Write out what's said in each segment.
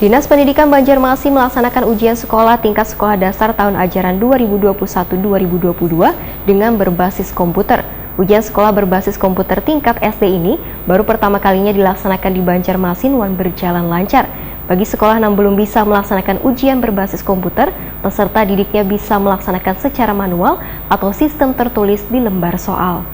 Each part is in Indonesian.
Dinas Pendidikan Banjarmasin melaksanakan ujian sekolah tingkat sekolah dasar tahun ajaran 2021-2022 dengan berbasis komputer. Ujian sekolah berbasis komputer tingkat SD ini baru pertama kalinya dilaksanakan di Banjarmasin dan berjalan lancar. Bagi sekolah yang belum bisa melaksanakan ujian berbasis komputer, peserta didiknya bisa melaksanakan secara manual atau sistem tertulis di lembar soal.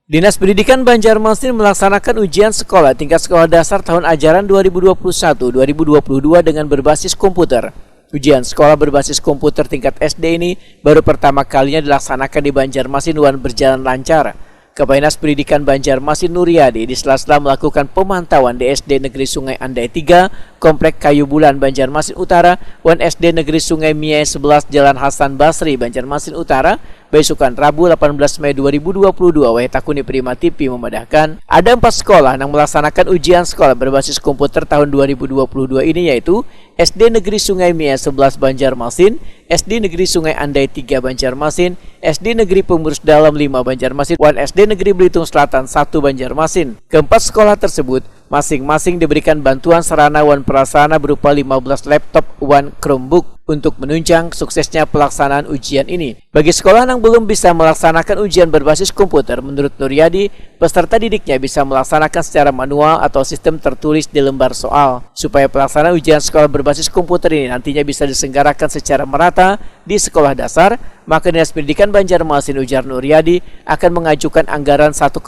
Dinas Pendidikan Banjarmasin melaksanakan ujian sekolah tingkat sekolah dasar tahun ajaran 2021-2022 dengan berbasis komputer. Ujian sekolah berbasis komputer tingkat SD ini baru pertama kalinya dilaksanakan di Banjarmasin dan berjalan lancar. Kepala Dinas Pendidikan Banjarmasin Nuryadi di sela-sela melakukan pemantauan di SD Negeri Sungai Andai 3, Komplek Kayu Bulan, Banjarmasin Utara, dan SD Negeri Sungai Miai 11, Jalan Hasan Basri, Banjarmasin Utara, besokan Rabu 18 Mei 2022, Wahyu Prima TV memadahkan ada 4 sekolah yang melaksanakan ujian sekolah berbasis komputer tahun 2022 ini, yaitu SD Negeri Sungai Miai 11 Banjarmasin, SD Negeri Sungai Andai 3 Banjarmasin, SD Negeri Pengurus Dalam 5 Banjarmasin, dan SD Negeri Belitung Selatan 1 Banjarmasin. Keempat sekolah tersebut masing-masing diberikan bantuan sarana dan prasarana berupa 15 laptop dan Chromebook untuk menunjang suksesnya pelaksanaan ujian ini. Bagi sekolah yang belum bisa melaksanakan ujian berbasis komputer, menurut Nuryadi, peserta didiknya bisa melaksanakan secara manual atau sistem tertulis di lembar soal. Supaya pelaksanaan ujian sekolah berbasis komputer ini nantinya bisa diselenggarakan secara merata di sekolah dasar, maka Dinas Pendidikan Banjarmasin, ujar Nuryadi, akan mengajukan anggaran 1,5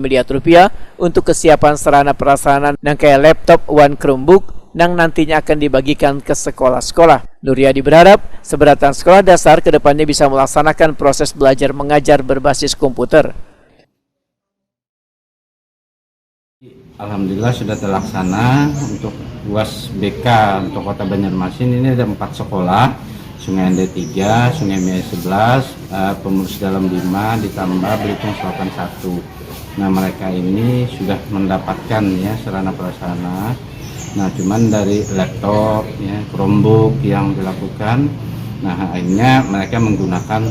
miliar rupiah untuk kesiapan sarana prasarana yang kayak laptop dan Chromebook yang nantinya akan dibagikan ke sekolah-sekolah. Nuryadi berharap seberatan sekolah dasar kedepannya bisa melaksanakan proses belajar mengajar berbasis komputer. Alhamdulillah sudah terlaksana untuk UAS BK untuk Kota Banjarmasin. Ini ada 4 sekolah, Sungai Andai 3, Sungai Miai 11, Pengurus Dalam 5, ditambah Belitung Selatan 1. Nah, mereka ini sudah mendapatkan ya sarana prasarana. Nah, cuman dari laptop, ya, Chromebook yang dilakukan. Nah, akhirnya mereka menggunakan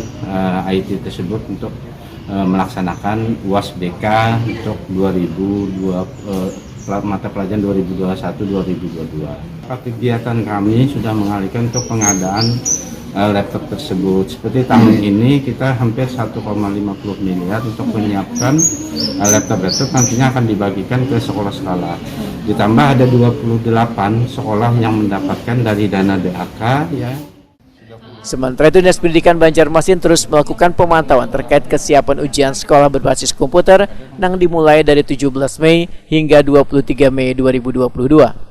IT tersebut untuk melaksanakan UAS BK untuk mata pelajaran 2021-2022. Kegiatan kami sudah mengalihkan untuk pengadaan laptop tersebut. Seperti tahun ini kita hampir 1,50 miliar untuk menyiapkan laptop nantinya akan dibagikan ke sekolah-sekolah. Ditambah ada 28 sekolah yang mendapatkan dari dana DAK ya. Sementara itu, Dinas Pendidikan Banjarmasin terus melakukan pemantauan terkait kesiapan ujian sekolah berbasis komputer yang dimulai dari 17 Mei hingga 23 Mei 2022.